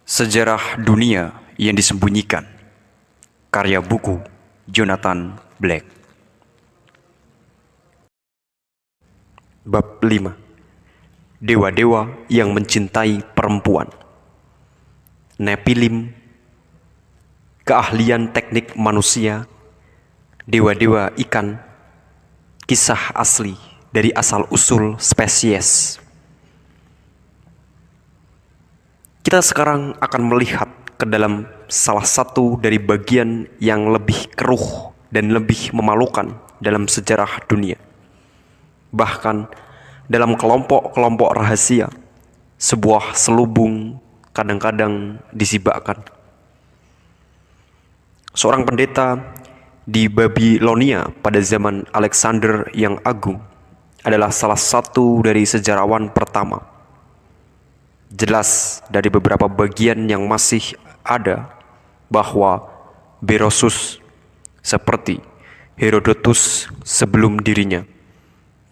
Sejarah Dunia yang Disembunyikan. Karya buku Jonathan Black. Bab 5. Dewa-dewa yang mencintai perempuan. Nephilim. Keahlian teknik manusia. Dewa-dewa ikan. Kisah asli dari asal-usul spesies. Kita sekarang akan melihat ke dalam salah satu dari bagian yang lebih keruh dan lebih memalukan dalam sejarah dunia. Bahkan dalam kelompok-kelompok rahasia, sebuah selubung kadang-kadang disibakkan. Seorang pendeta di Babilonia pada zaman Alexander yang Agung adalah salah satu dari sejarawan pertama. Jelas dari beberapa bagian yang masih ada bahwa Berosus seperti Herodotus sebelum dirinya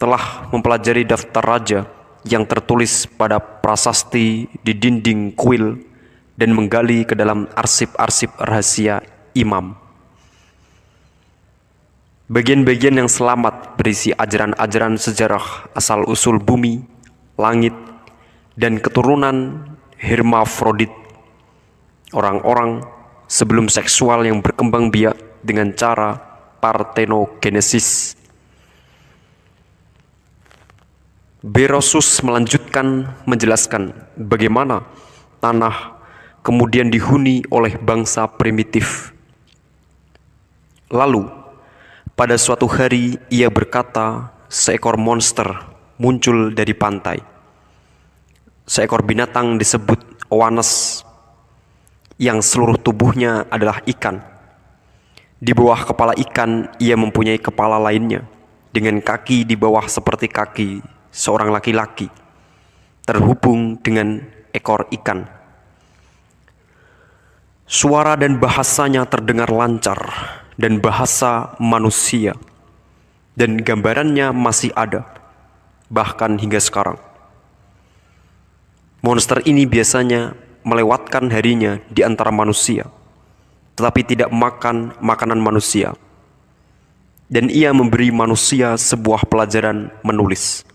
telah mempelajari daftar raja yang tertulis pada prasasti di dinding kuil dan menggali ke dalam arsip-arsip rahasia imam. Bagian-bagian yang selamat berisi ajaran-ajaran sejarah asal-usul bumi, langit, dan keturunan hermafrodit, orang-orang sebelum seksual yang berkembang biak dengan cara partenogenesis. Berosus melanjutkan menjelaskan bagaimana tanah kemudian dihuni oleh bangsa primitif. Lalu, pada suatu hari ia berkata, seekor monster muncul dari pantai. Seekor binatang disebut Oannes yang seluruh tubuhnya adalah ikan. Di bawah kepala ikan ia mempunyai kepala lainnya dengan kaki di bawah seperti kaki seorang laki-laki terhubung dengan ekor ikan. Suara dan bahasanya terdengar lancar dan bahasa manusia, dan gambarannya masih ada bahkan hingga sekarang. Monster ini biasanya melewatkan harinya di antara manusia, tetapi tidak makan makanan manusia. Dan ia memberi manusia sebuah pelajaran menulis,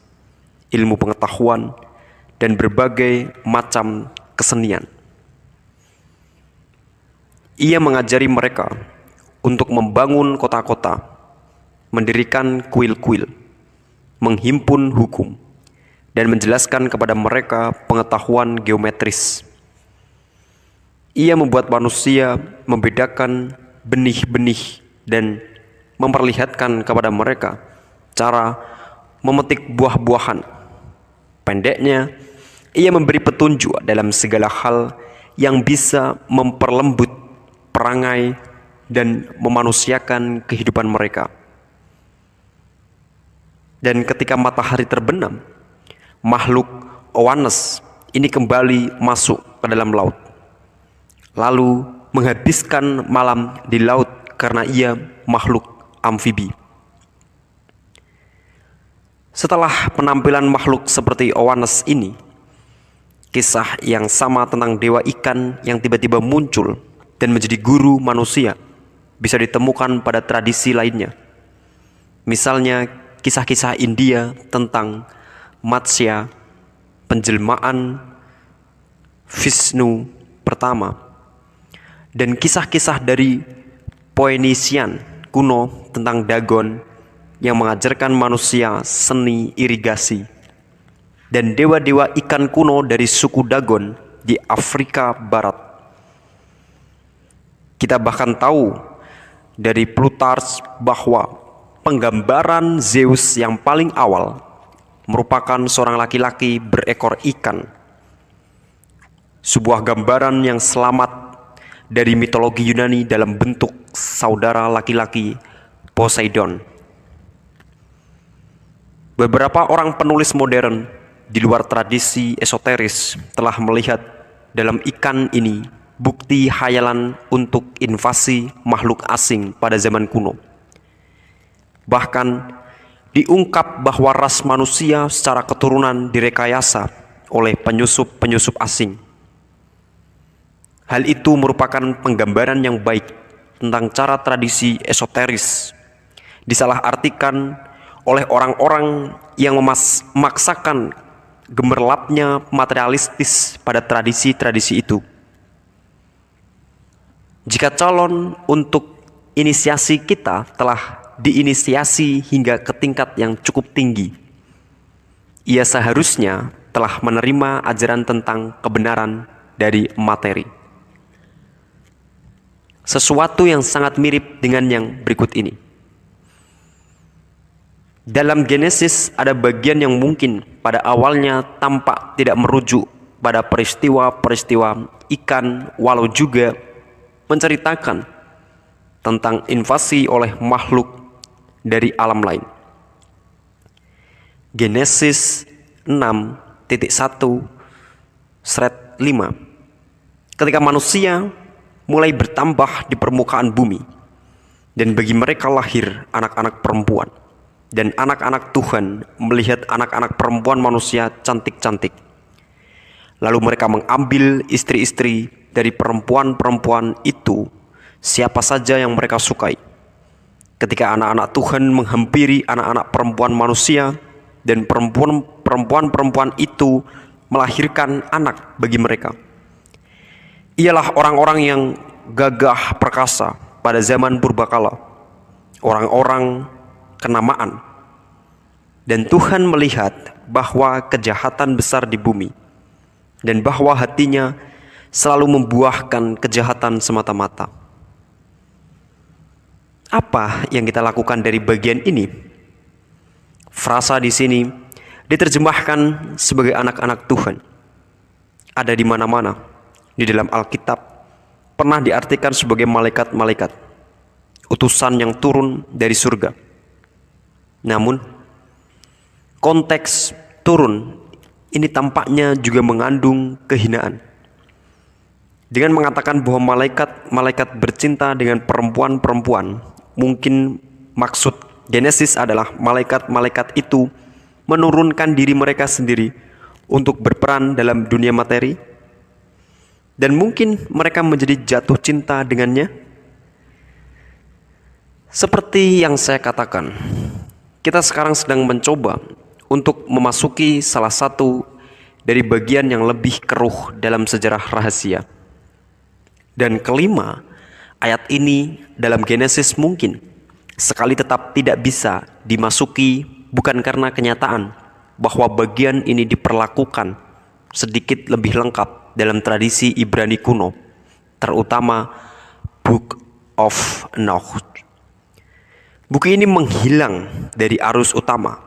ilmu pengetahuan, dan berbagai macam kesenian. Ia mengajari mereka untuk membangun kota-kota, mendirikan kuil-kuil, menghimpun hukum, dan menjelaskan kepada mereka pengetahuan geometris. Ia membuat manusia membedakan benih-benih dan memperlihatkan kepada mereka cara memetik buah-buahan. Pendeknya, ia memberi petunjuk dalam segala hal yang bisa memperlembut perangai dan memanusiakan kehidupan mereka. Dan ketika matahari terbenam, makhluk Oannes ini kembali masuk ke dalam laut, lalu menghabiskan malam di laut karena ia makhluk amfibi. Setelah penampilan makhluk seperti Oannes ini, kisah yang sama tentang dewa ikan yang tiba-tiba muncul dan menjadi guru manusia bisa ditemukan pada tradisi lainnya. Misalnya kisah-kisah India tentang Matsya, penjelmaan Vishnu pertama, dan kisah-kisah dari Phoenician kuno tentang Dagon yang mengajarkan manusia seni irigasi, dan dewa-dewa ikan kuno dari suku Dagon di Afrika Barat. Kita bahkan tahu dari Plutarch bahwa penggambaran Zeus yang paling awal merupakan seorang laki-laki berekor ikan. Sebuah gambaran yang selamat dari mitologi Yunani dalam bentuk saudara laki-laki Poseidon. Beberapa orang penulis modern di luar tradisi esoteris telah melihat dalam ikan ini bukti hayalan untuk invasi makhluk asing pada zaman kuno. Bahkan diungkap bahwa ras manusia secara keturunan direkayasa oleh penyusup-penyusup asing. Hal itu merupakan penggambaran yang baik tentang cara tradisi esoteris disalahartikan oleh orang-orang yang memaksakan gemerlapnya materialistis pada tradisi-tradisi itu. Jika calon untuk inisiasi kita telah diinisiasi hingga ke tingkat yang cukup tinggi, ia seharusnya telah menerima ajaran tentang kebenaran dari materi. Sesuatu yang sangat mirip dengan yang berikut ini. Dalam Genesis ada bagian yang mungkin pada awalnya tampak tidak merujuk pada peristiwa-peristiwa ikan, walau juga menceritakan tentang invasi oleh makhluk dari alam lain. Genesis 6.1/5. Ketika manusia mulai bertambah di permukaan bumi, dan bagi mereka lahir anak-anak perempuan, dan anak-anak Tuhan melihat anak-anak perempuan manusia cantik-cantik. Lalu mereka mengambil istri-istri dari perempuan-perempuan itu, siapa saja yang mereka sukai. Ketika anak-anak Tuhan menghampiri anak-anak perempuan manusia, dan perempuan-perempuan itu melahirkan anak bagi mereka. Ialah orang-orang yang gagah perkasa pada zaman purbakala, orang-orang kenamaan. Dan Tuhan melihat bahwa kejahatan besar di bumi, dan bahwa hatinya selalu membuahkan kejahatan semata-mata. Apa yang kita lakukan dari bagian ini? Frasa di sini diterjemahkan sebagai anak-anak Tuhan. Ada di mana-mana di dalam Alkitab, pernah diartikan sebagai malaikat-malaikat, utusan yang turun dari surga. Namun, konteks turun ini tampaknya juga mengandung kehinaan. Dengan mengatakan bahwa malaikat bercinta dengan perempuan-perempuan, mungkin maksud Genesis adalah malaikat-malaikat itu menurunkan diri mereka sendiri untuk berperan dalam dunia materi, dan mungkin mereka menjadi jatuh cinta dengannya. Seperti yang saya katakan, kita sekarang sedang mencoba untuk memasuki salah satu dari bagian yang lebih keruh dalam sejarah rahasia. Dan kelima, ayat ini dalam Genesis mungkin sekali tetap tidak bisa dimasuki, bukan karena kenyataan bahwa bagian ini diperlakukan sedikit lebih lengkap dalam tradisi Ibrani kuno, terutama Book of Enoch. Buku ini menghilang dari arus utama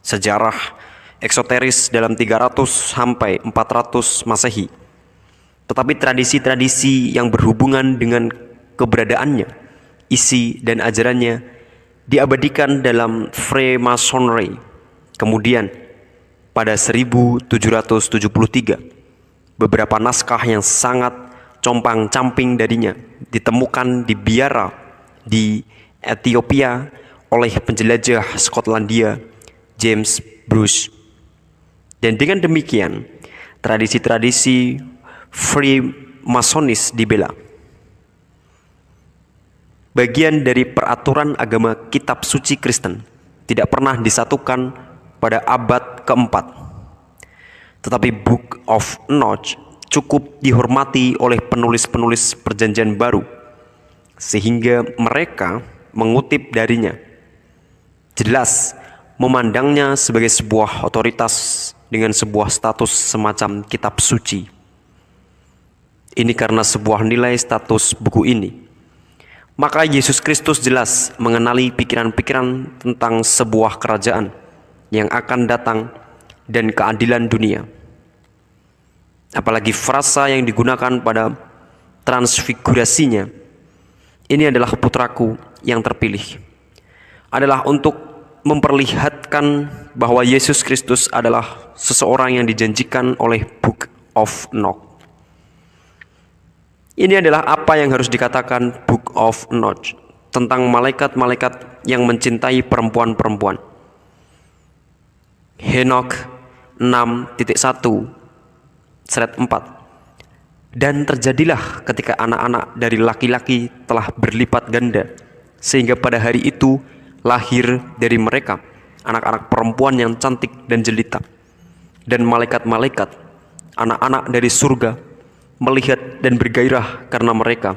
sejarah eksoteris dalam 300 sampai 400 Masehi. Tetapi tradisi-tradisi yang berhubungan dengan keberadaannya, isi dan ajarannya diabadikan dalam Freemasonry. Kemudian pada 1773 beberapa naskah yang sangat compang-camping darinya ditemukan di biara di Ethiopia oleh penjelajah Skotlandia James Bruce. Dan dengan demikian, tradisi-tradisi Freemasonis dibela. Bagian dari peraturan agama kitab suci Kristen tidak pernah disatukan pada abad keempat. Tetapi Book of Enoch cukup dihormati oleh penulis-penulis Perjanjian Baru, sehingga mereka mengutip darinya. Jelas memandangnya sebagai sebuah otoritas dengan sebuah status semacam kitab suci. Ini karena sebuah nilai status buku ini. Maka Yesus Kristus jelas mengenali pikiran-pikiran tentang sebuah kerajaan yang akan datang dan keadilan dunia. Apalagi frasa yang digunakan pada transfigurasinya, ini adalah putraku yang terpilih, adalah untuk memperlihatkan bahwa Yesus Kristus adalah seseorang yang dijanjikan oleh Book of Enoch. Ini adalah apa yang harus dikatakan Book of Enoch tentang malaikat-malaikat yang mencintai perempuan-perempuan. Henokh 6.1/4. Dan terjadilah ketika anak-anak dari laki-laki telah berlipat ganda, sehingga pada hari itu lahir dari mereka anak-anak perempuan yang cantik dan jelita. Dan malaikat-malaikat, anak-anak dari surga, melihat dan bergairah karena mereka,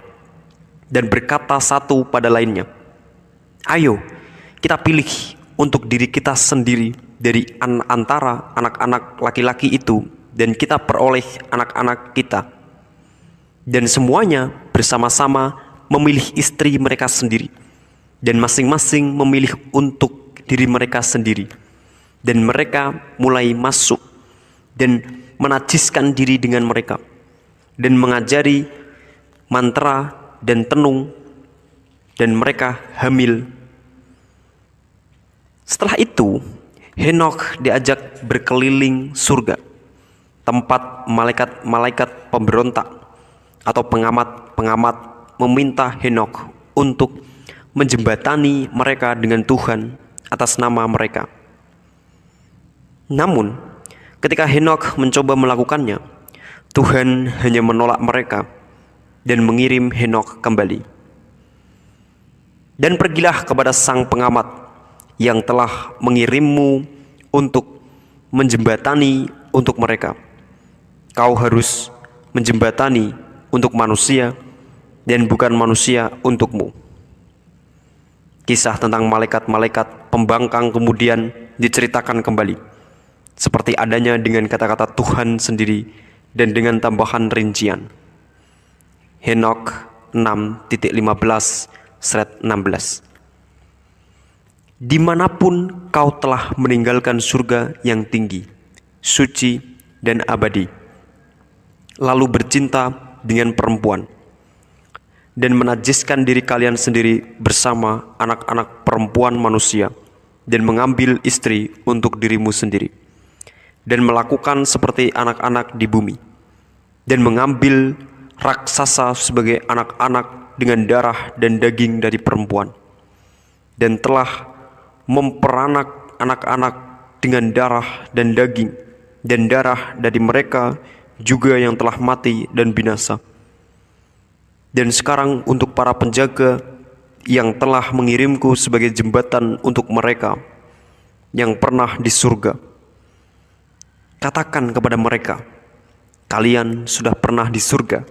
dan berkata satu pada lainnya, "Ayo, kita pilih untuk diri kita sendiri dari antara anak-anak laki-laki itu, dan kita peroleh anak-anak kita." Dan semuanya bersama-sama memilih istri mereka sendiri, dan masing-masing memilih untuk diri mereka sendiri. Dan mereka mulai masuk dan menajiskan diri dengan mereka, dan mengajari mantra dan tenung, dan mereka hamil. Setelah itu, Henokh diajak berkeliling surga, tempat malaikat-malaikat pemberontak atau pengamat-pengamat meminta Henokh untuk menjembatani mereka dengan Tuhan atas nama mereka. Namun, ketika Henokh mencoba melakukannya, Tuhan hanya menolak mereka dan mengirim Henokh kembali. Dan pergilah kepada sang pengamat yang telah mengirimmu untuk menjembatani untuk mereka. Kau harus menjembatani untuk manusia dan bukan manusia untukmu. Kisah tentang malaikat-malaikat pembangkang kemudian diceritakan kembali, seperti adanya dengan kata-kata Tuhan sendiri dan dengan tambahan rincian. Henokh 6.15/16. Dimanapun kau telah meninggalkan surga yang tinggi, suci, dan abadi, lalu bercinta dengan perempuan, dan menajiskan diri kalian sendiri bersama anak-anak perempuan manusia, dan mengambil istri untuk dirimu sendiri, dan melakukan seperti anak-anak di bumi, dan mengambil raksasa sebagai anak-anak dengan darah dan daging dari perempuan, dan telah memperanak anak-anak dengan darah dan daging, dan darah dari mereka juga yang telah mati dan binasa. Dan sekarang untuk para penjaga yang telah mengirimku sebagai jembatan untuk mereka yang pernah di surga, katakan kepada mereka, kalian sudah pernah di surga,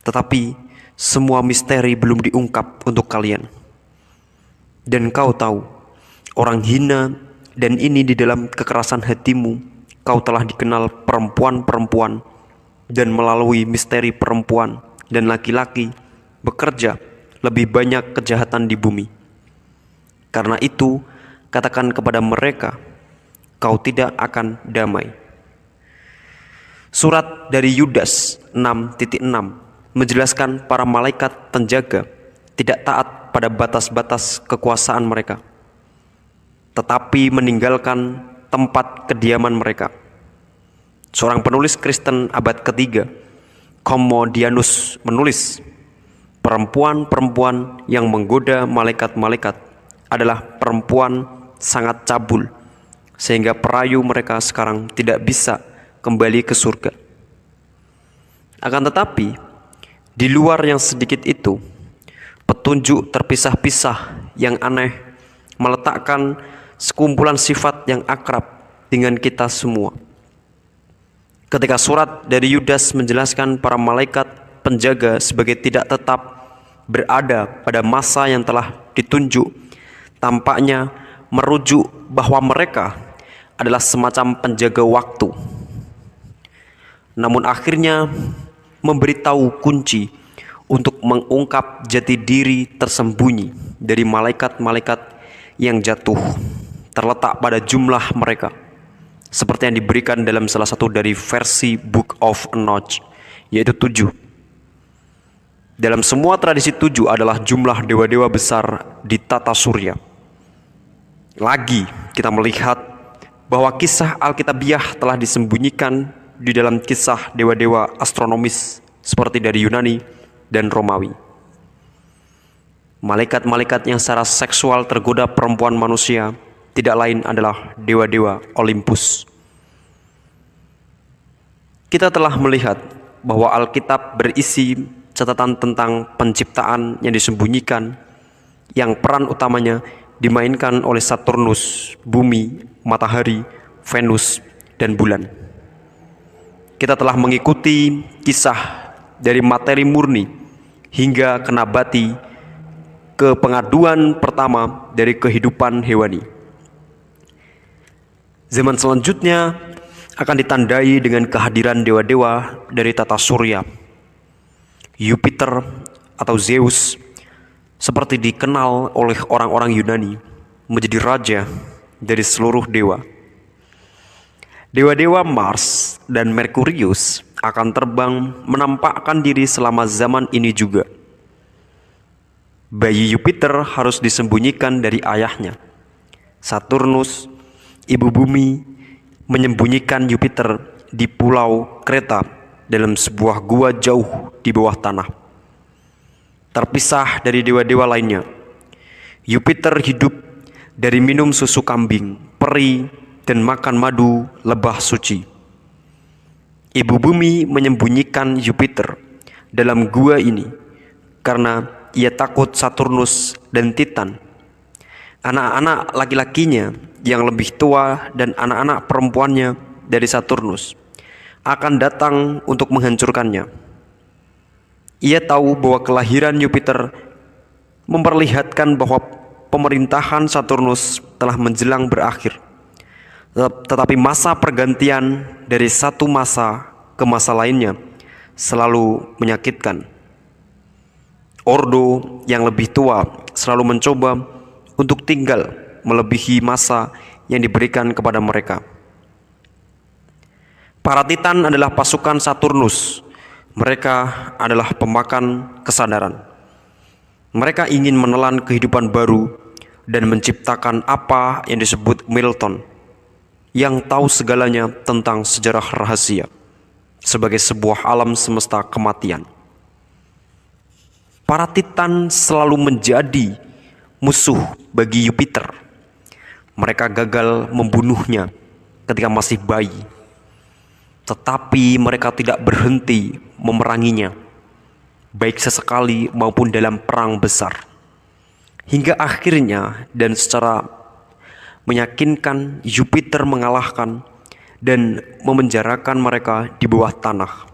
tetapi semua misteri belum diungkap untuk kalian. Dan kau tahu, orang hina, dan ini di dalam kekerasan hatimu kau telah dikenal perempuan-perempuan, dan melalui misteri perempuan dan laki-laki bekerja lebih banyak kejahatan di bumi. Karena itu, katakan kepada mereka, kau tidak akan damai. Surat dari Yudas 6.6 menjelaskan para malaikat penjaga tidak taat pada batas-batas kekuasaan mereka, tetapi meninggalkan tempat kediaman mereka. Seorang penulis Kristen abad ketiga, Commodianus, menulis, perempuan-perempuan yang menggoda malaikat-malaikat adalah perempuan sangat cabul, sehingga perayu mereka sekarang tidak bisa kembali ke surga. Akan tetapi, di luar yang sedikit itu, petunjuk terpisah-pisah yang aneh meletakkan sekumpulan sifat yang akrab dengan kita semua. Ketika surat dari Yudas menjelaskan para malaikat penjaga sebagai tidak tetap berada pada masa yang telah ditunjuk, tampaknya merujuk bahwa mereka adalah semacam penjaga waktu. Namun akhirnya memberitahu kunci untuk mengungkap jati diri tersembunyi dari malaikat-malaikat yang jatuh, terletak pada jumlah mereka, seperti yang diberikan dalam salah satu dari versi Book of Enoch, yaitu 7. Dalam semua tradisi 7 adalah jumlah dewa-dewa besar di tata surya. Lagi kita melihat bahwa kisah Alkitabiah telah disembunyikan di dalam kisah dewa-dewa astronomis seperti dari Yunani dan Romawi. Malaikat-malaikat yang secara seksual tergoda perempuan manusia tidak lain adalah dewa-dewa Olympus. Kita telah melihat bahwa Alkitab berisi catatan tentang penciptaan yang disembunyikan, yang peran utamanya dimainkan oleh Saturnus, bumi, matahari, Venus, dan bulan. Kita telah mengikuti kisah dari materi murni hingga ke nabati, ke pengaduan pertama dari kehidupan hewani. Zaman selanjutnya akan ditandai dengan kehadiran dewa-dewa dari tata surya. Jupiter atau Zeus, seperti dikenal oleh orang-orang Yunani, menjadi raja dari seluruh dewa. Dewa-dewa Mars dan Merkurius akan terbang menampakkan diri selama zaman ini juga. Bayi Jupiter harus disembunyikan dari ayahnya. Saturnus, ibu bumi, menyembunyikan Jupiter di pulau Kreta dalam sebuah gua jauh di bawah tanah, terpisah dari dewa-dewa lainnya. Jupiter hidup dari minum susu kambing, peri, dan makan madu lebah suci. Ibu bumi menyembunyikan Jupiter dalam gua ini karena ia takut Saturnus dan Titan, anak-anak laki-lakinya yang lebih tua dan anak-anak perempuannya dari Saturnus, akan datang untuk menghancurkannya. Ia tahu bahwa kelahiran Jupiter memperlihatkan bahwa pemerintahan Saturnus telah menjelang berakhir. Tetapi masa pergantian dari satu masa ke masa lainnya selalu menyakitkan. Ordo yang lebih tua selalu mencoba untuk tinggal melebihi masa yang diberikan kepada mereka. Para Titan adalah pasukan Saturnus. Mereka adalah pemakan kesadaran. Mereka ingin menelan kehidupan baru dan menciptakan apa yang disebut Milton, yang tahu segalanya tentang sejarah rahasia, sebagai sebuah alam semesta kematian. Para Titan selalu menjadi musuh bagi Jupiter. Mereka gagal membunuhnya ketika masih bayi, tetapi mereka tidak berhenti memeranginya, baik sesekali maupun dalam perang besar. Hingga akhirnya dan secara meyakinkan Jupiter mengalahkan dan memenjarakan mereka di bawah tanah.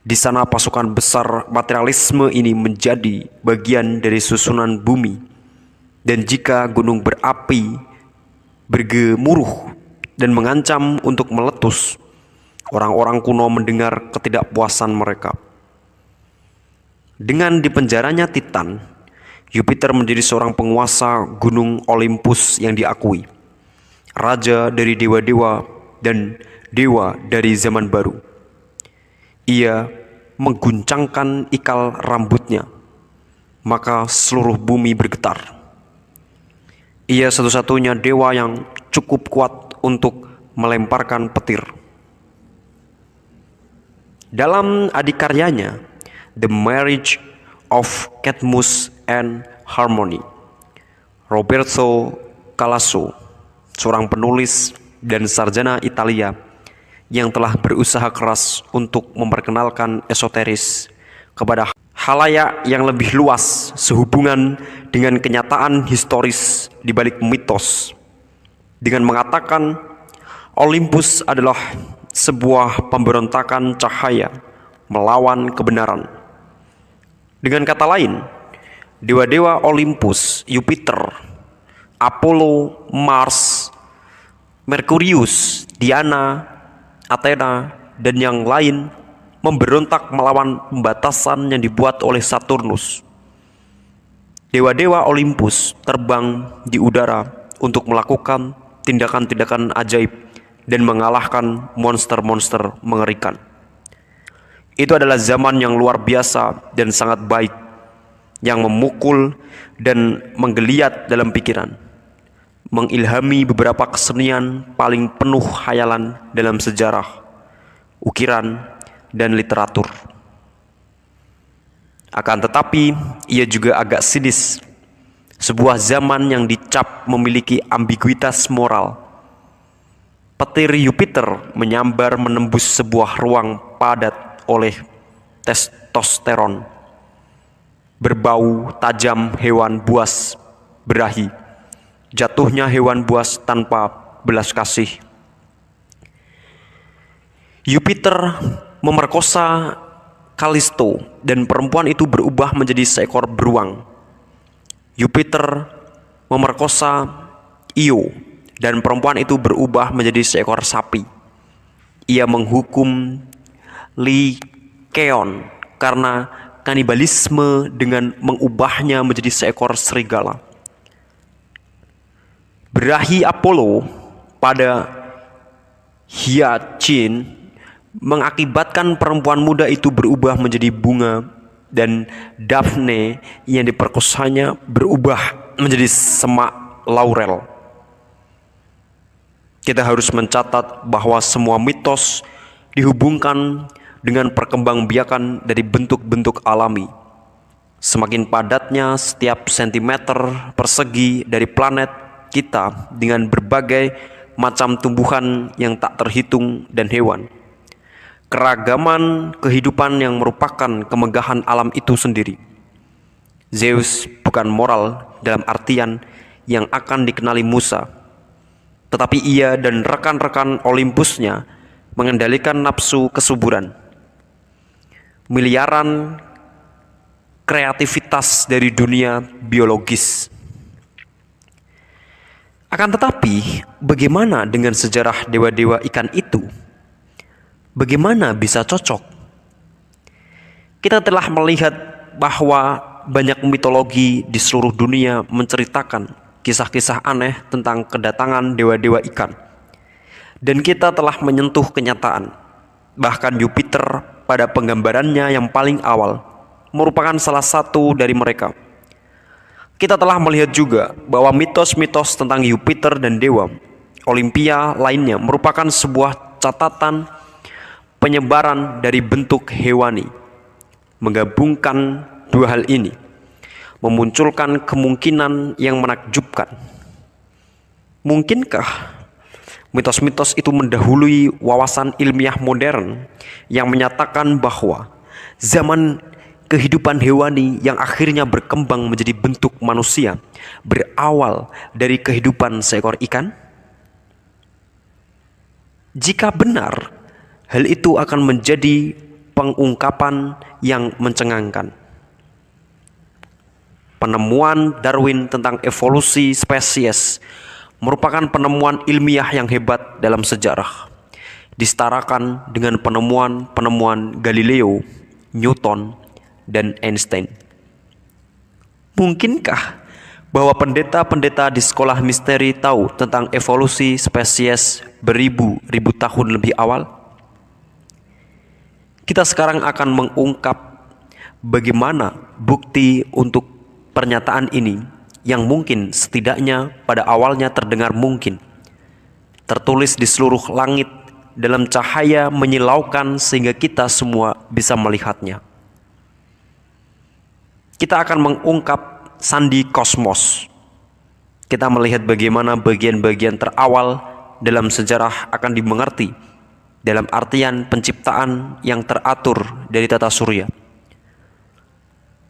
Di sana pasukan besar materialisme ini menjadi bagian dari susunan bumi, dan jika gunung berapi bergemuruh dan mengancam untuk meletus, orang-orang kuno mendengar ketidakpuasan mereka. Dengan dipenjaranya Titan, Jupiter menjadi seorang penguasa gunung Olympus yang diakui, raja dari dewa-dewa dan dewa dari zaman baru. Ia mengguncangkan ikal rambutnya, maka seluruh bumi bergetar. Ia satu-satunya dewa yang cukup kuat untuk melemparkan petir. Dalam adikaryanya, The Marriage of Cadmus and Harmony, Roberto Calasso, seorang penulis dan sarjana Italia yang telah berusaha keras untuk memperkenalkan esoteris kepada khalayak yang lebih luas sehubungan dengan kenyataan historis di balik mitos, dengan mengatakan Olympus adalah sebuah pemberontakan cahaya melawan kebenaran. Dengan kata lain, dewa-dewa Olympus, Jupiter, Apollo, Mars, Merkurius, Diana, Athena, dan yang lain memberontak melawan pembatasan yang dibuat oleh Saturnus. Dewa-dewa Olympus terbang di udara untuk melakukan tindakan-tindakan ajaib dan mengalahkan monster-monster mengerikan. Itu adalah zaman yang luar biasa dan sangat baik, yang memukul dan menggeliat dalam pikiran, mengilhami beberapa kesenian paling penuh khayalan dalam sejarah, ukiran, dan literatur. Akan tetapi, ia juga agak sinis, sebuah zaman yang dicap memiliki ambiguitas moral. Petir Jupiter menyambar menembus sebuah ruang padat oleh testosteron, berbau tajam hewan buas berahi, jatuhnya hewan buas tanpa belas kasih. Jupiter memerkosa Kalisto dan perempuan itu berubah menjadi seekor beruang. Jupiter memerkosa Io dan perempuan itu berubah menjadi seekor sapi. Ia menghukum Lycaon karena kanibalisme dengan mengubahnya menjadi seekor serigala. Berahi Apollo pada Hyacinth mengakibatkan perempuan muda itu berubah menjadi bunga, dan Daphne yang diperkosanya berubah menjadi semak laurel. Kita harus mencatat bahwa semua mitos dihubungkan dengan perkembangbiakan dari bentuk-bentuk alami. Semakin padatnya setiap sentimeter persegi dari planet kita dengan berbagai macam tumbuhan yang tak terhitung dan hewan. Keragaman kehidupan yang merupakan kemegahan alam itu sendiri. Zeus bukan moral dalam artian yang akan dikenali Musa, tetapi ia dan rekan-rekan Olympusnya mengendalikan nafsu kesuburan. Miliaran kreativitas dari dunia biologis. Akan tetapi, bagaimana dengan sejarah dewa-dewa ikan itu? Bagaimana bisa cocok? Kita telah melihat bahwa banyak mitologi di seluruh dunia menceritakan kisah-kisah aneh tentang kedatangan dewa-dewa ikan. Dan kita telah menyentuh kenyataan. Bahkan Jupiter pada penggambarannya yang paling awal merupakan salah satu dari mereka. Kita telah melihat juga bahwa mitos-mitos tentang Jupiter dan dewa Olimpia lainnya merupakan sebuah catatan penyebaran dari bentuk hewani. Menggabungkan dua hal ini memunculkan kemungkinan yang menakjubkan. Mungkinkah mitos-mitos itu mendahului wawasan ilmiah modern yang menyatakan bahwa zaman kehidupan hewani yang akhirnya berkembang menjadi bentuk manusia berawal dari kehidupan seekor ikan? Jika benar, hal itu akan menjadi pengungkapan yang mencengangkan. Penemuan Darwin tentang evolusi spesies merupakan penemuan ilmiah yang hebat dalam sejarah, disetarakan dengan penemuan-penemuan Galileo, Newton, dan Einstein. Mungkinkah bahwa pendeta-pendeta di sekolah misteri tahu tentang evolusi spesies beribu-ribu tahun lebih awal? Kita sekarang akan mengungkap bagaimana bukti untuk pernyataan ini yang mungkin setidaknya pada awalnya terdengar mungkin, tertulis di seluruh langit dalam cahaya menyilaukan sehingga kita semua bisa melihatnya. Kita akan mengungkap sandi kosmos. Kita melihat bagaimana bagian-bagian terawal dalam sejarah akan dimengerti dalam artian penciptaan yang teratur dari tata surya.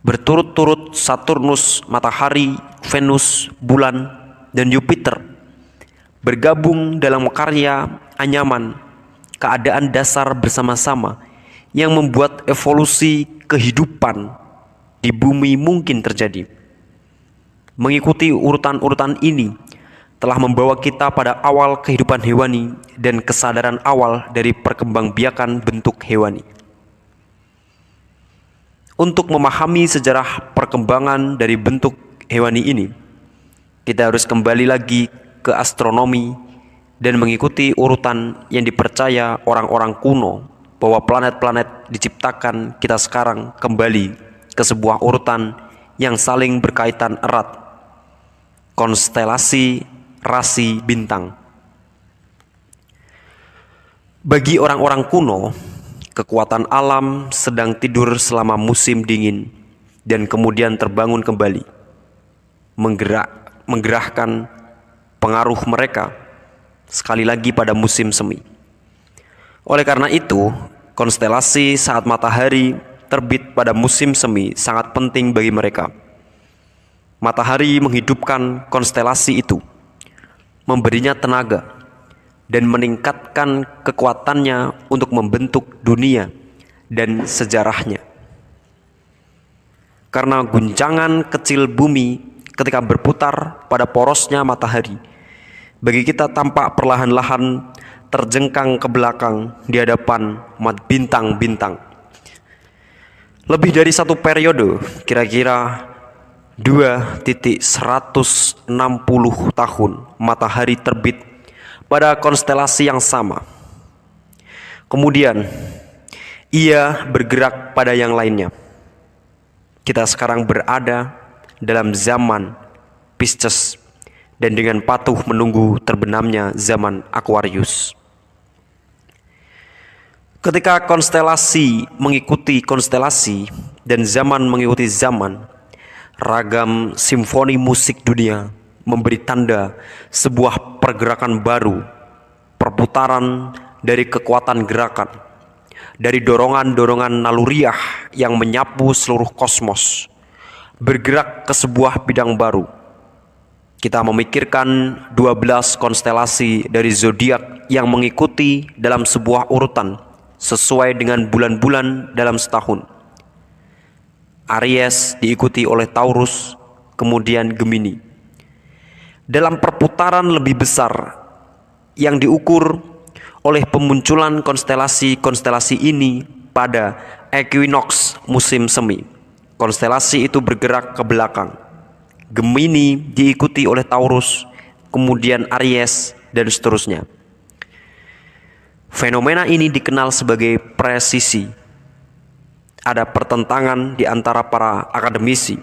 Berturut-turut Saturnus, matahari, Venus, bulan, dan Jupiter bergabung dalam karya anyaman keadaan dasar bersama-sama yang membuat evolusi kehidupan di bumi mungkin terjadi. Mengikuti urutan-urutan ini telah membawa kita pada awal kehidupan hewani dan kesadaran awal dari perkembangbiakan bentuk hewani. Untuk memahami sejarah perkembangan dari bentuk hewani ini, kita harus kembali lagi ke astronomi dan mengikuti urutan yang dipercaya orang-orang kuno bahwa planet-planet diciptakan kita sekarang kembali ke sebuah urutan yang saling berkaitan erat. Konstelasi rasi bintang. Bagi orang-orang kuno, kekuatan alam sedang tidur selama musim dingin dan kemudian terbangun kembali, menggerahkan pengaruh mereka sekali lagi pada musim semi. Oleh karena itu, konstelasi saat matahari terbit pada musim semi sangat penting bagi mereka. Matahari menghidupkan konstelasi itu, memberinya tenaga, dan meningkatkan kekuatannya untuk membentuk dunia dan sejarahnya. Karena guncangan kecil bumi ketika berputar pada porosnya matahari, bagi kita tampak perlahan-lahan terjengkang ke belakang di hadapan bintang-bintang. Lebih dari satu periode, kira-kira 2,160 tahun, matahari terbit pada konstelasi yang sama. Kemudian ia bergerak pada yang lainnya. Kita sekarang berada dalam zaman Pisces dan dengan patuh menunggu terbenamnya zaman Aquarius. Ketika konstelasi mengikuti konstelasi dan zaman mengikuti zaman, ragam simfoni musik dunia memberi tanda sebuah pergerakan baru, perputaran dari kekuatan gerakan, dari dorongan-dorongan naluriah yang menyapu seluruh kosmos, bergerak ke sebuah bidang baru. Kita memikirkan 12 konstelasi dari zodiak yang mengikuti dalam sebuah urutan sesuai dengan bulan-bulan dalam setahun. Aries diikuti oleh Taurus, kemudian Gemini. Dalam perputaran lebih besar yang diukur oleh pemunculan konstelasi-konstelasi ini pada equinox musim semi, konstelasi itu bergerak ke belakang. Gemini diikuti oleh Taurus, kemudian Aries, dan seterusnya. Fenomena ini dikenal sebagai presisi. Ada pertentangan di antara para akademisi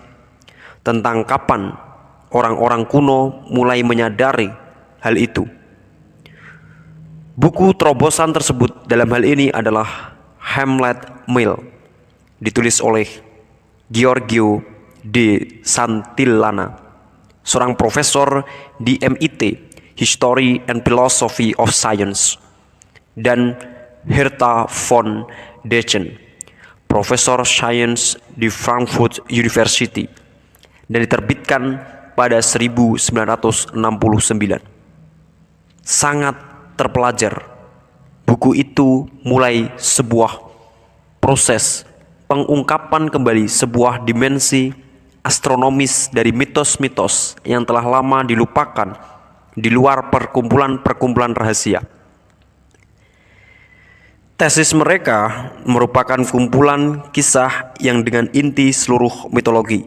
tentang kapan orang-orang kuno mulai menyadari hal itu. Buku terobosan tersebut dalam hal ini adalah Hamlet Mill, ditulis oleh Giorgio de Santillana, seorang profesor di MIT History and Philosophy of Science, dan Herta von Dechern, profesor sains di Frankfurt University, dan diterbitkan pada 1969. Sangat terpelajar. Buku itu mulai sebuah proses pengungkapan kembali sebuah dimensi astronomis dari mitos-mitos yang telah lama dilupakan di luar perkumpulan-perkumpulan rahasia. Tesis mereka merupakan kumpulan kisah yang dengan inti seluruh mitologi.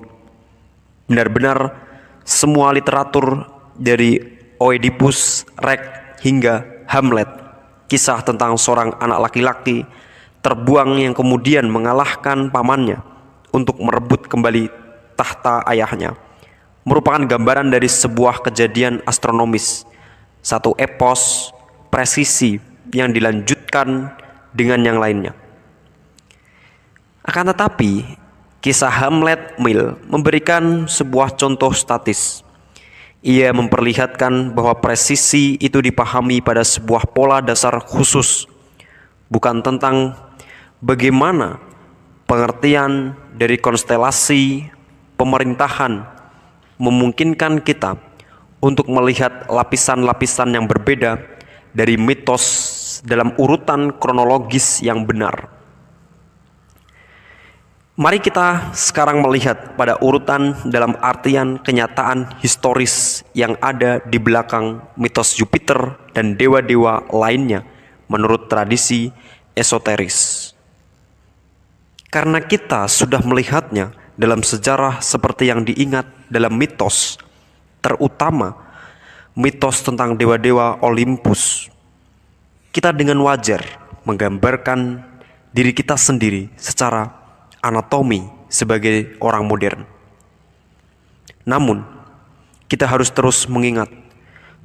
Benar-benar semua literatur dari Oedipus Rex hingga Hamlet, kisah tentang seorang anak laki-laki terbuang yang kemudian mengalahkan pamannya untuk merebut kembali tahta ayahnya, merupakan gambaran dari sebuah kejadian astronomis, satu epos presisi yang dilanjutkan dengan yang lainnya. Akan tetapi, kisah Hamlet Mill memberikan sebuah contoh statis. Ia memperlihatkan bahwa presisi itu dipahami pada sebuah pola dasar khusus, bukan tentang bagaimana pengertian dari konstelasi pemerintahan memungkinkan kita untuk melihat lapisan-lapisan yang berbeda dari mitos dalam urutan kronologis yang benar. Mari kita sekarang melihat pada urutan dalam artian kenyataan historis yang ada di belakang mitos Jupiter dan dewa-dewa lainnya menurut tradisi esoteris. Karena kita sudah melihatnya dalam sejarah seperti yang diingat dalam mitos, terutama mitos tentang dewa-dewa Olympus, kita dengan wajar menggambarkan diri kita sendiri secara anatomi sebagai orang modern. Namun, kita harus terus mengingat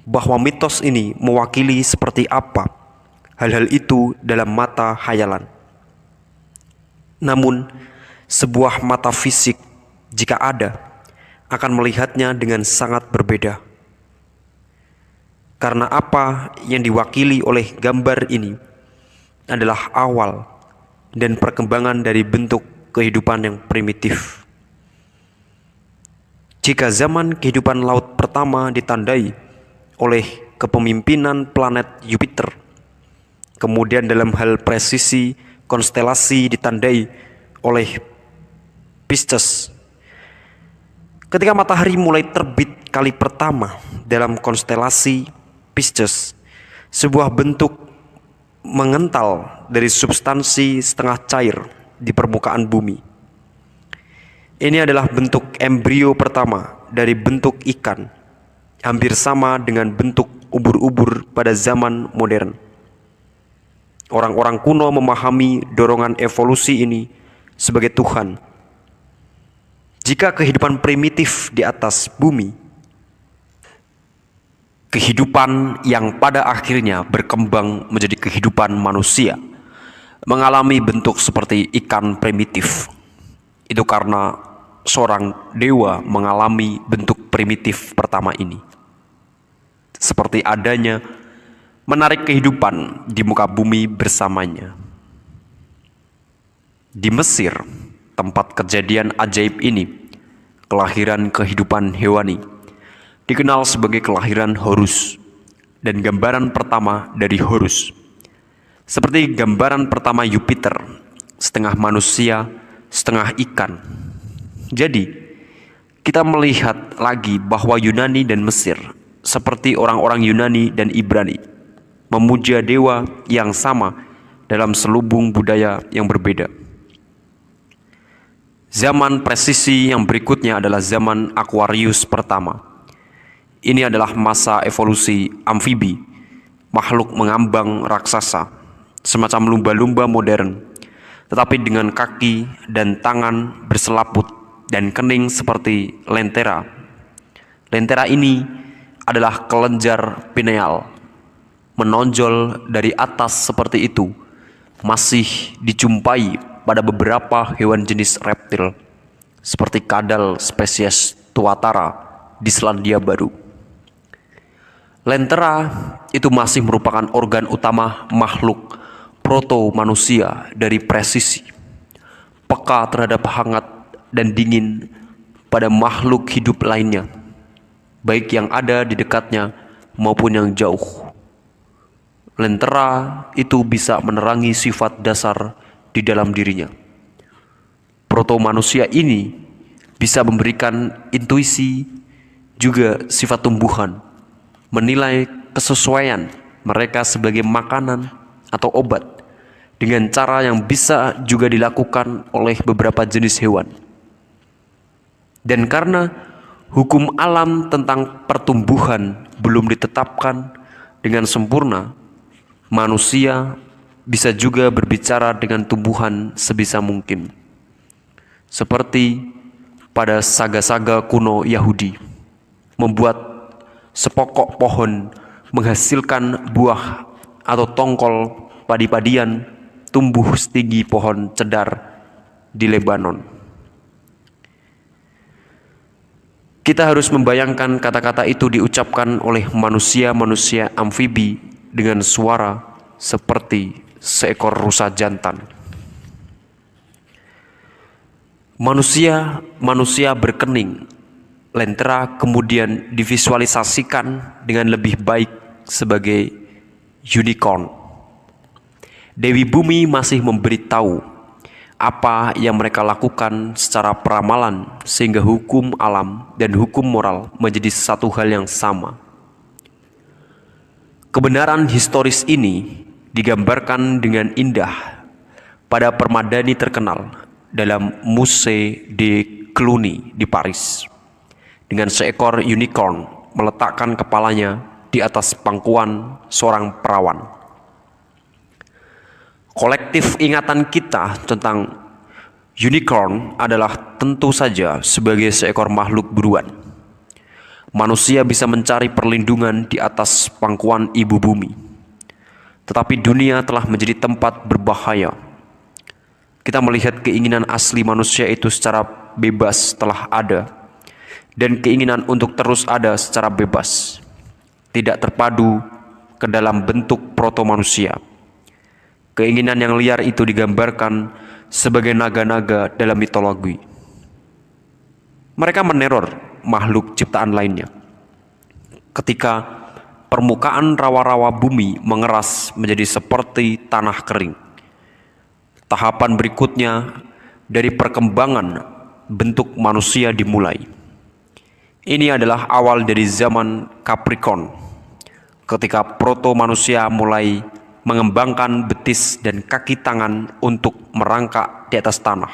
bahwa mitos ini mewakili seperti apa hal-hal itu dalam mata khayalan. Namun, sebuah mata fisik jika ada akan melihatnya dengan sangat berbeda. Karena apa yang diwakili oleh gambar ini adalah awal dan perkembangan dari bentuk kehidupan yang primitif. Jika zaman kehidupan laut pertama ditandai oleh kepemimpinan planet Jupiter, kemudian dalam hal presisi konstelasi ditandai oleh Pisces. Ketika matahari mulai terbit kali pertama dalam konstelasi Pisces, sebuah bentuk mengental dari substansi setengah cair di permukaan bumi. Ini adalah bentuk embrio pertama dari bentuk ikan, hampir sama dengan bentuk ubur-ubur pada zaman modern. Orang-orang kuno memahami dorongan evolusi ini sebagai Tuhan. Jika kehidupan primitif di atas bumi, kehidupan yang pada akhirnya berkembang menjadi kehidupan manusia, mengalami bentuk seperti ikan primitif. Itu karena seorang dewa mengalami bentuk primitif pertama ini. Seperti adanya menarik kehidupan di muka bumi bersamanya. Di Mesir, tempat kejadian ajaib ini, kelahiran kehidupan hewani, dikenal sebagai kelahiran Horus, dan gambaran pertama dari Horus. Seperti gambaran pertama Jupiter, setengah manusia, setengah ikan. Jadi, kita melihat lagi bahwa Yunani dan Mesir, seperti orang-orang Yunani dan Ibrani, memuja dewa yang sama dalam selubung budaya yang berbeda. Zaman presisi yang berikutnya adalah zaman Aquarius pertama. Ini adalah masa evolusi amfibi, makhluk mengambang raksasa, semacam lumba-lumba modern, tetapi dengan kaki dan tangan berselaput dan kening seperti lentera. Lentera ini adalah kelenjar pineal, menonjol dari atas seperti itu, masih dijumpai pada beberapa hewan jenis reptil, seperti kadal spesies tuatara di Selandia Baru. Lentera itu masih merupakan organ utama makhluk proto-manusia dari presisi, peka terhadap hangat dan dingin pada makhluk hidup lainnya, baik yang ada di dekatnya maupun yang jauh. Lentera itu bisa menerangi sifat dasar di dalam dirinya. Proto-manusia ini bisa memberikan intuisi, juga sifat tumbuhan, menilai kesesuaian mereka sebagai makanan atau obat dengan cara yang bisa juga dilakukan oleh beberapa jenis hewan. Dan karena hukum alam tentang pertumbuhan belum ditetapkan dengan sempurna, manusia bisa juga berbicara dengan tumbuhan sebisa mungkin. Seperti pada saga-saga kuno Yahudi, membuat sepokok pohon menghasilkan buah atau tongkol padi-padian tumbuh setinggi pohon cedar di Lebanon. Kita harus membayangkan kata-kata itu diucapkan oleh manusia-manusia amfibi dengan suara seperti seekor rusa jantan. Manusia berkening, lentera kemudian divisualisasikan dengan lebih baik sebagai unicorn. Dewi Bumi masih memberitahu apa yang mereka lakukan secara peramalan, sehingga hukum alam dan hukum moral menjadi satu hal yang sama. Kebenaran historis ini digambarkan dengan indah pada permadani terkenal dalam Musée de Cluny di Paris, dengan seekor unicorn meletakkan kepalanya di atas pangkuan seorang perawan. Kolektif ingatan kita tentang unicorn adalah tentu saja sebagai seekor makhluk buruan. Manusia bisa mencari perlindungan di atas pangkuan ibu bumi, tetapi dunia telah menjadi tempat berbahaya. Kita melihat keinginan asli manusia itu secara bebas telah ada, dan keinginan untuk terus ada secara bebas, tidak terpadu ke dalam bentuk proto-manusia. Keinginan yang liar itu digambarkan sebagai naga-naga dalam mitologi. Mereka meneror makhluk ciptaan lainnya. Ketika permukaan rawa-rawa bumi mengeras menjadi seperti tanah kering. Tahapan berikutnya dari perkembangan bentuk manusia dimulai. Ini adalah awal dari zaman Capricorn, ketika proto-manusia mulai mengembangkan betis dan kaki tangan untuk merangkak di atas tanah,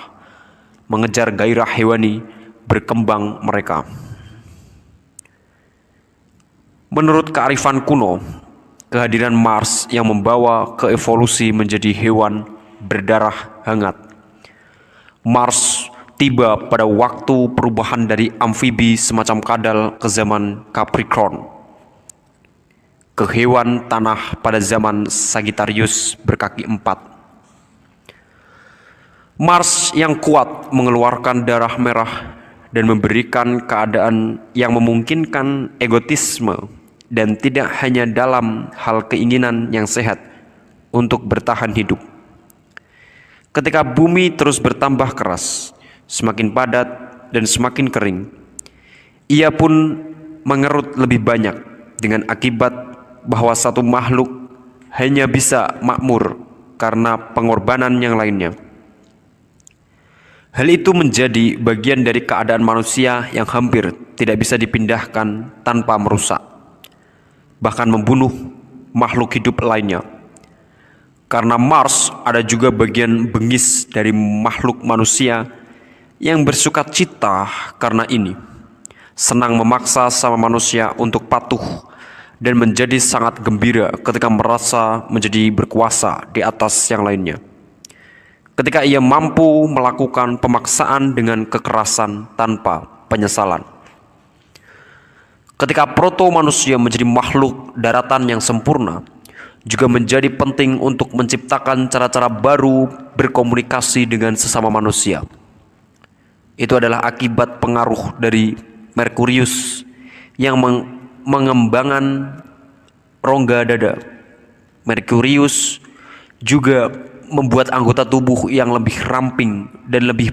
mengejar gairah hewani berkembang mereka. Menurut kearifan kuno, kehadiran Mars yang membawa ke evolusi menjadi hewan berdarah hangat. Mars tiba pada waktu perubahan dari amfibi semacam kadal ke zaman Capricorn, ke hewan tanah pada zaman Sagittarius berkaki 4. Mars yang kuat mengeluarkan darah merah dan memberikan keadaan yang memungkinkan egotisme dan tidak hanya dalam hal keinginan yang sehat untuk bertahan hidup. Ketika bumi terus bertambah keras, semakin padat dan semakin kering, ia pun mengerut lebih banyak dengan akibat bahwa satu makhluk hanya bisa makmur karena pengorbanan yang lainnya. Hal itu menjadi bagian dari keadaan manusia yang hampir tidak bisa dipindahkan tanpa merusak, bahkan membunuh makhluk hidup lainnya. Karena Mars ada juga bagian bengis dari makhluk manusia yang bersuka cita karena ini, senang memaksa sama manusia untuk patuh dan menjadi sangat gembira ketika merasa menjadi berkuasa di atas yang lainnya. Ketika ia mampu melakukan pemaksaan dengan kekerasan tanpa penyesalan. Ketika proto-manusia menjadi makhluk daratan yang sempurna, juga menjadi penting untuk menciptakan cara-cara baru berkomunikasi dengan sesama manusia. Itu adalah akibat pengaruh dari Merkurius yang mengembangkan rongga dada. Merkurius juga membuat anggota tubuh yang lebih ramping dan lebih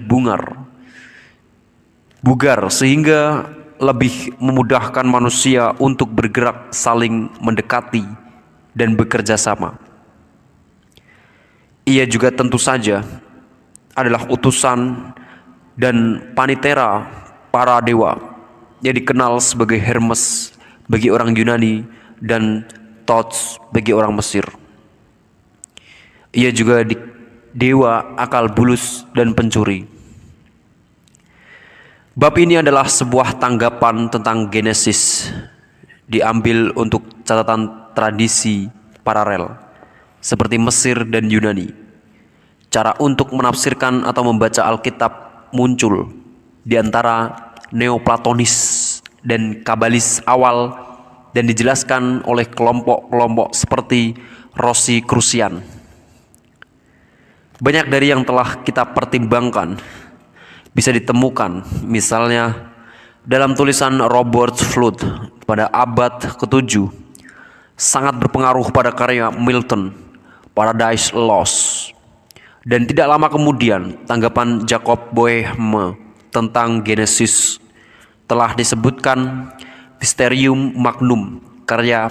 bugar sehingga lebih memudahkan manusia untuk bergerak saling mendekati dan bekerja sama. Ia juga tentu saja adalah utusan dan panitera para dewa yang dikenal sebagai Hermes bagi orang Yunani dan Thoth bagi orang Mesir. Ia juga dewa akal bulus dan pencuri. Bab ini adalah sebuah tanggapan tentang Genesis, diambil untuk catatan tradisi paralel seperti Mesir dan Yunani. Cara untuk menafsirkan atau membaca Alkitab muncul di antara Neoplatonis dan Kabalis awal dan dijelaskan oleh kelompok-kelompok seperti Rosicrucian. Banyak dari yang telah kita pertimbangkan bisa ditemukan misalnya dalam tulisan Robert Flood pada abad ke-7, sangat berpengaruh pada karya Milton, Paradise Lost. Dan tidak lama kemudian tanggapan Jacob Boehme tentang Genesis telah disebutkan Mysterium Magnum, karya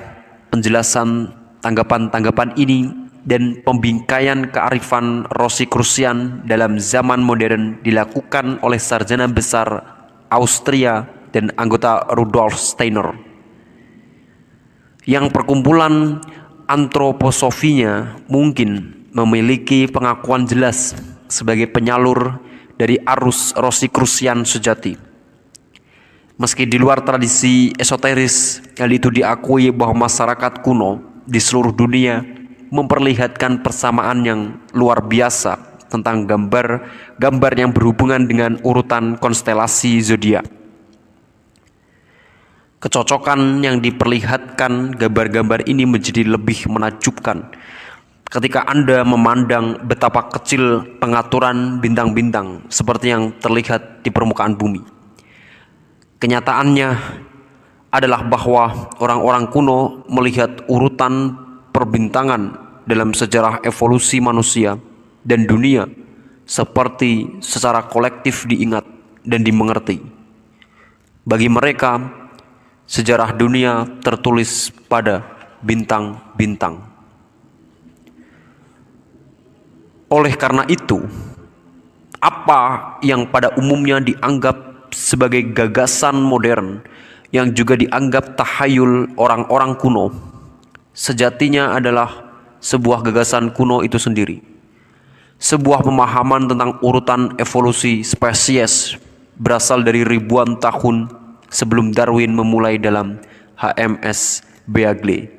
penjelasan tanggapan-tanggapan ini dan pembingkaian kearifan Rosicrucian dalam zaman modern dilakukan oleh sarjana besar Austria dan anggota Rudolf Steiner, yang perkumpulan antroposofinya mungkin memiliki pengakuan jelas sebagai penyalur dari arus Rosicrucian sejati. Meski di luar tradisi esoteris, hal itu diakui bahwa masyarakat kuno di seluruh dunia memperlihatkan persamaan yang luar biasa tentang gambar yang berhubungan dengan urutan konstelasi zodiak. Kecocokan yang diperlihatkan gambar-gambar ini menjadi lebih menakjubkan ketika Anda memandang betapa kecil pengaturan bintang-bintang seperti yang terlihat di permukaan bumi. Kenyataannya adalah bahwa orang-orang kuno melihat urutan perbintangan dalam sejarah evolusi manusia dan dunia seperti secara kolektif diingat dan dimengerti. Bagi mereka, sejarah dunia tertulis pada bintang-bintang. Oleh karena itu, apa yang pada umumnya dianggap sebagai gagasan modern yang juga dianggap tahayul orang-orang kuno, sejatinya adalah sebuah gagasan kuno itu sendiri. Sebuah pemahaman tentang urutan evolusi spesies berasal dari ribuan tahun sebelum Darwin memulai dalam HMS Beagle.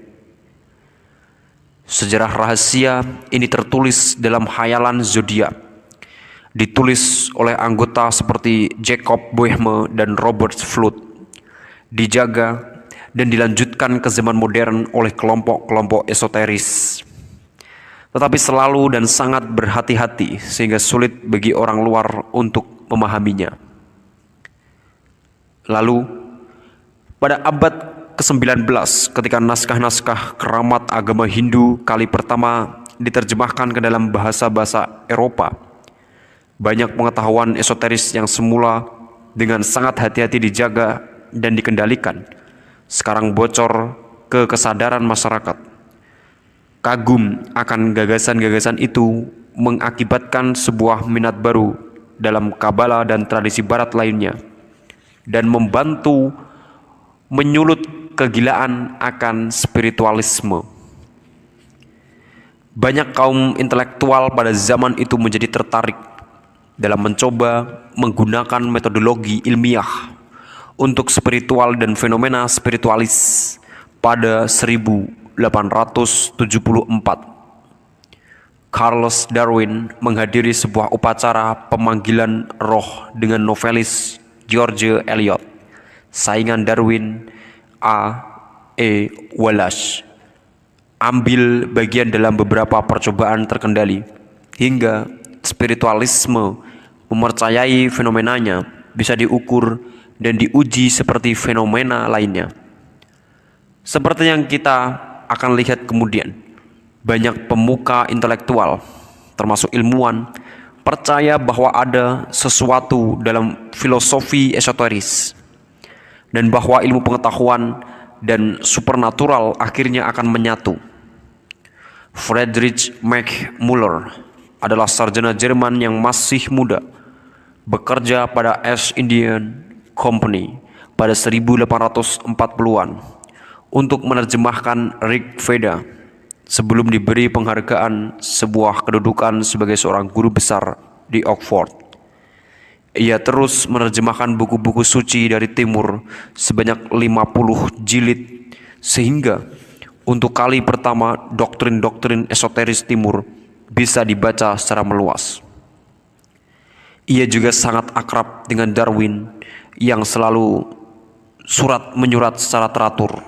Sejarah rahasia ini tertulis dalam khayalan zodiak, ditulis oleh anggota seperti Jacob Boehme dan Robert Flood, dijaga dan dilanjutkan ke zaman modern oleh kelompok-kelompok esoteris, tetapi selalu dan sangat berhati-hati sehingga sulit bagi orang luar untuk memahaminya. Lalu, pada abad ke-19 ketika naskah-naskah keramat agama Hindu kali pertama diterjemahkan ke dalam bahasa-bahasa Eropa, banyak pengetahuan esoteris yang semula dengan sangat hati-hati dijaga dan dikendalikan, sekarang bocor ke kesadaran masyarakat. Kagum akan gagasan-gagasan itu mengakibatkan sebuah minat baru dalam Kabbalah dan tradisi barat lainnya, dan membantu menyulut kegilaan akan spiritualisme. Banyak kaum intelektual pada zaman itu menjadi tertarik dalam mencoba menggunakan metodologi ilmiah untuk spiritual dan fenomena spiritualis pada 1874. Charles Darwin menghadiri sebuah upacara pemanggilan roh dengan novelis George Eliot, saingan Darwin A. E. Wallace. Ambil bagian dalam beberapa percobaan terkendali, hingga spiritualisme mempercayai fenomenanya bisa diukur dan diuji seperti fenomena lainnya. Seperti yang kita akan lihat kemudian, banyak pemuka intelektual, termasuk ilmuwan, percaya bahwa ada sesuatu dalam filosofi esoteris, dan bahwa ilmu pengetahuan dan supernatural akhirnya akan menyatu. Friedrich Max Müller adalah sarjana Jerman yang masih muda, bekerja pada East Indian Company pada 1840-an untuk menerjemahkan Rig Veda sebelum diberi penghargaan sebuah kedudukan sebagai seorang guru besar di Oxford. Ia terus menerjemahkan buku-buku suci dari timur sebanyak 50 jilid, sehingga untuk kali pertama doktrin-doktrin esoteris timur bisa dibaca secara meluas. Ia juga sangat akrab dengan Darwin yang selalu surat menyurat secara teratur.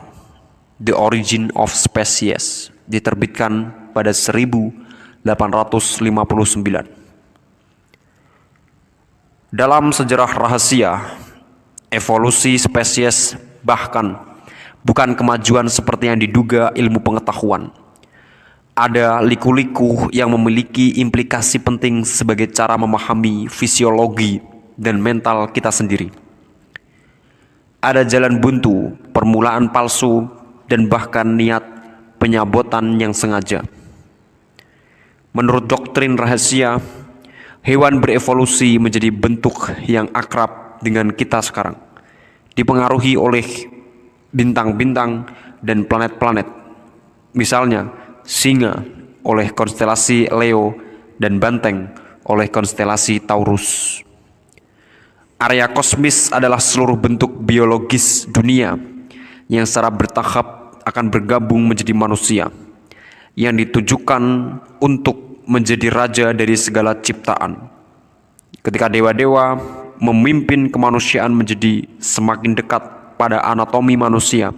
The Origin of Species diterbitkan pada 1859. Dalam sejarah rahasia, evolusi spesies bahkan bukan kemajuan seperti yang diduga ilmu pengetahuan. Ada liku-liku yang memiliki implikasi penting sebagai cara memahami fisiologi dan mental kita sendiri. Ada jalan buntu, permulaan palsu, dan bahkan niat penyabotan yang sengaja. Menurut doktrin rahasia, hewan berevolusi menjadi bentuk yang akrab dengan kita sekarang, dipengaruhi oleh bintang-bintang dan planet-planet. Misalnya, singa oleh konstelasi Leo dan banteng oleh konstelasi Taurus. Area kosmis adalah seluruh bentuk biologis dunia yang secara bertahap akan bergabung menjadi manusia, yang ditujukan untuk menjadi raja dari segala ciptaan. Ketika dewa-dewa memimpin kemanusiaan menjadi semakin dekat pada anatomi manusia,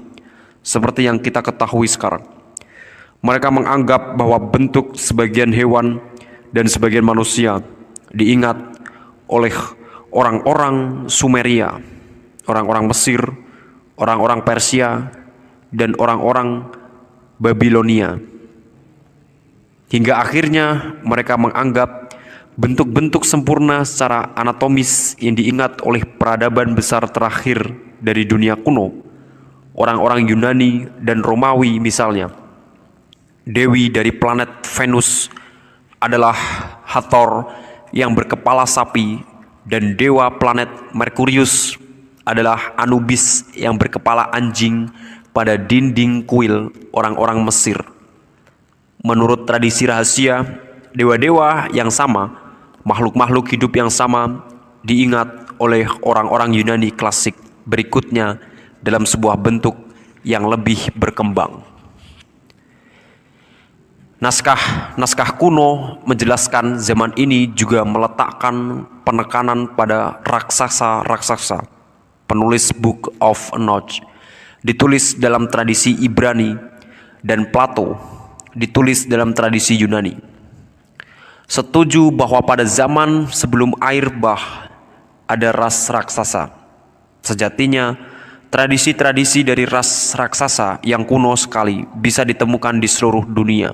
seperti yang kita ketahui sekarang, mereka menganggap bahwa bentuk sebagian hewan dan sebagian manusia diingat oleh orang-orang Sumeria, orang-orang Mesir, orang-orang Persia, dan orang-orang Babilonia. hingga akhirnya mereka menganggap bentuk-bentuk sempurna secara anatomis yang diingat oleh peradaban besar terakhir dari dunia kuno, orang-orang Yunani dan Romawi misalnya. Dewi dari planet Venus adalah Hathor yang berkepala sapi, dan dewa planet Merkurius adalah Anubis yang berkepala anjing pada dinding kuil orang-orang Mesir. Menurut tradisi rahasia, dewa-dewa yang sama, makhluk-makhluk hidup yang sama diingat oleh orang-orang Yunani klasik berikutnya dalam sebuah bentuk yang lebih berkembang. Naskah kuno menjelaskan zaman ini juga meletakkan penekanan pada raksasa-raksasa. Penulis Book of Enoch ditulis dalam tradisi Ibrani, dan Plato ditulis dalam tradisi Yunani. Setuju bahwa pada zaman sebelum air bah ada ras raksasa. Sejatinya, tradisi-tradisi dari ras raksasa yang kuno sekali bisa ditemukan di seluruh dunia.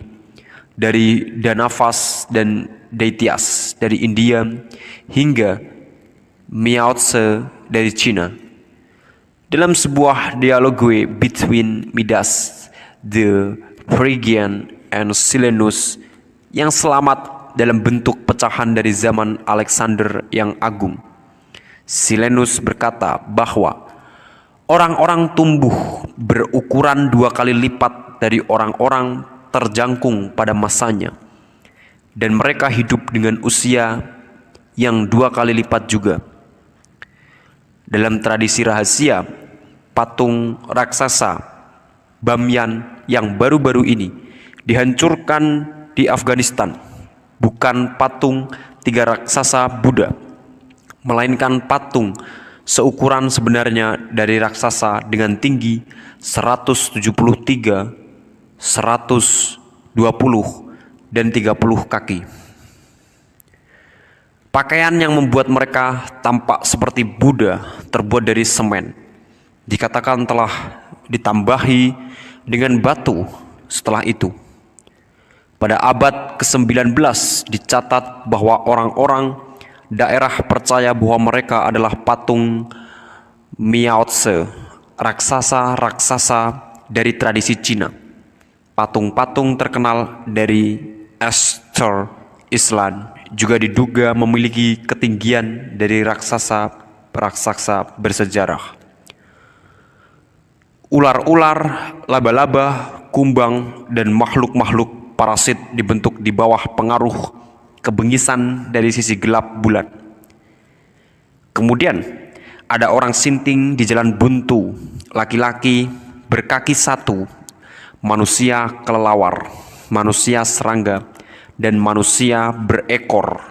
Dari Danavas dan Daitias dari India hingga Miao Tse dari Cina. Dalam sebuah dialogue between Midas, the Phrygian, and Silenus yang selamat dalam bentuk pecahan dari zaman Alexander yang Agung, Silenus berkata bahwa orang-orang tumbuh berukuran 2 kali lipat dari orang-orang terjangkung pada masanya, dan mereka hidup dengan usia yang 2 kali lipat juga. Dalam tradisi rahasia, patung raksasa Bamyan yang baru-baru ini dihancurkan di Afghanistan bukan patung 3 raksasa Buddha, melainkan patung seukuran sebenarnya dari raksasa dengan tinggi 173, 120, dan 30 kaki. Pakaian yang membuat mereka tampak seperti Buddha terbuat dari semen. Dikatakan telah ditambahi dengan batu setelah itu. Pada abad ke-19 dicatat bahwa orang-orang daerah percaya bahwa mereka adalah patung Miao Tse, raksasa-raksasa dari tradisi Cina. Patung-patung terkenal dari Easter Island juga diduga memiliki ketinggian dari raksasa-raksasa bersejarah. Ular-ular, laba-laba, kumbang, dan makhluk-makhluk parasit dibentuk di bawah pengaruh kebengisan dari sisi gelap bulan. Kemudian ada orang sinting di jalan buntu, laki-laki berkaki 1, manusia kelelawar, manusia serangga, dan manusia berekor.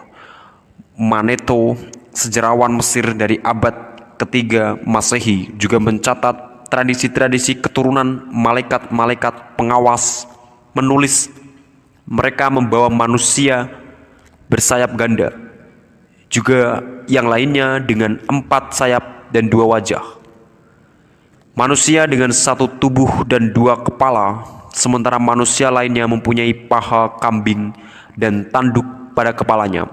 Manetho, sejarawan Mesir dari abad ketiga Masehi, juga mencatat tradisi-tradisi keturunan malaikat-malaikat pengawas, menulis mereka membawa manusia bersayap ganda, juga yang lainnya dengan 4 sayap dan 2 wajah. Manusia dengan 1 tubuh dan 2 kepala, sementara manusia lainnya mempunyai paha kambing dan tanduk pada kepalanya.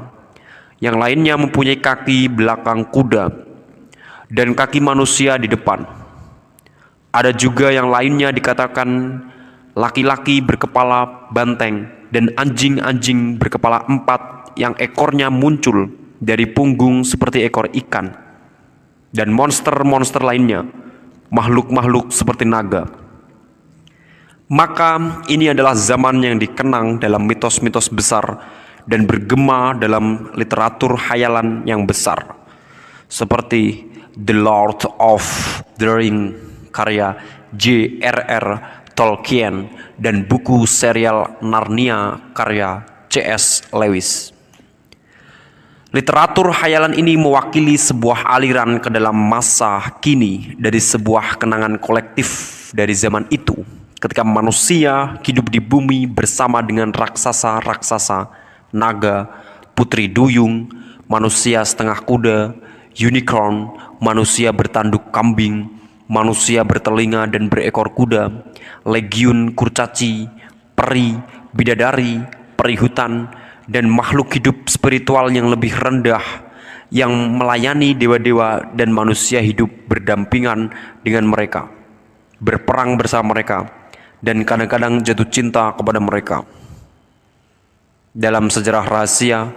Yang lainnya mempunyai kaki belakang kuda dan kaki manusia di depan. Ada juga yang lainnya dikatakan laki-laki berkepala banteng dan anjing-anjing berkepala 4 yang ekornya muncul dari punggung seperti ekor ikan, dan monster-monster lainnya, makhluk-makhluk seperti naga. Maka ini adalah zaman yang dikenang dalam mitos-mitos besar dan bergema dalam literatur khayalan yang besar, seperti The Lord of the Rings karya J.R.R. Tolkien dan buku serial Narnia karya C.S. Lewis. Literatur khayalan ini mewakili sebuah aliran ke dalam masa kini dari sebuah kenangan kolektif dari zaman itu, ketika manusia hidup di bumi bersama dengan raksasa-raksasa, naga, putri duyung, manusia setengah kuda, unicorn, manusia bertanduk kambing, manusia bertelinga dan berekor kuda, legiun kurcaci, peri, bidadari, perihutan, dan makhluk hidup spiritual yang lebih rendah yang melayani dewa-dewa, dan manusia hidup berdampingan dengan mereka, berperang bersama mereka, dan kadang-kadang jatuh cinta kepada mereka. Dalam sejarah rahasia,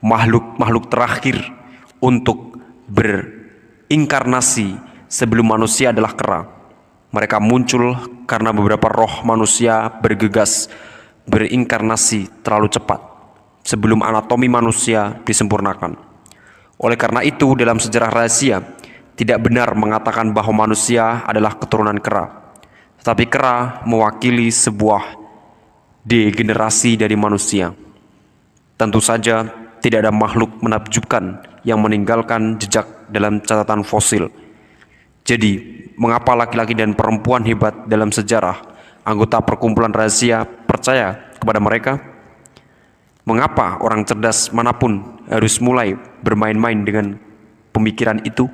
makhluk-makhluk terakhir untuk berinkarnasi sebelum manusia adalah kera. Mereka muncul karena beberapa roh manusia bergegas berinkarnasi terlalu cepat sebelum anatomi manusia disempurnakan. Oleh karena itu, dalam sejarah rahasia tidak benar mengatakan bahwa manusia adalah keturunan kera, tetapi kera mewakili sebuah degenerasi dari manusia. Tentu saja tidak ada makhluk menakjubkan yang meninggalkan jejak dalam catatan fosil. Jadi, mengapa laki-laki dan perempuan hebat dalam sejarah, anggota perkumpulan rahasia, percaya kepada mereka? Mengapa orang cerdas manapun harus mulai bermain-main dengan pemikiran itu?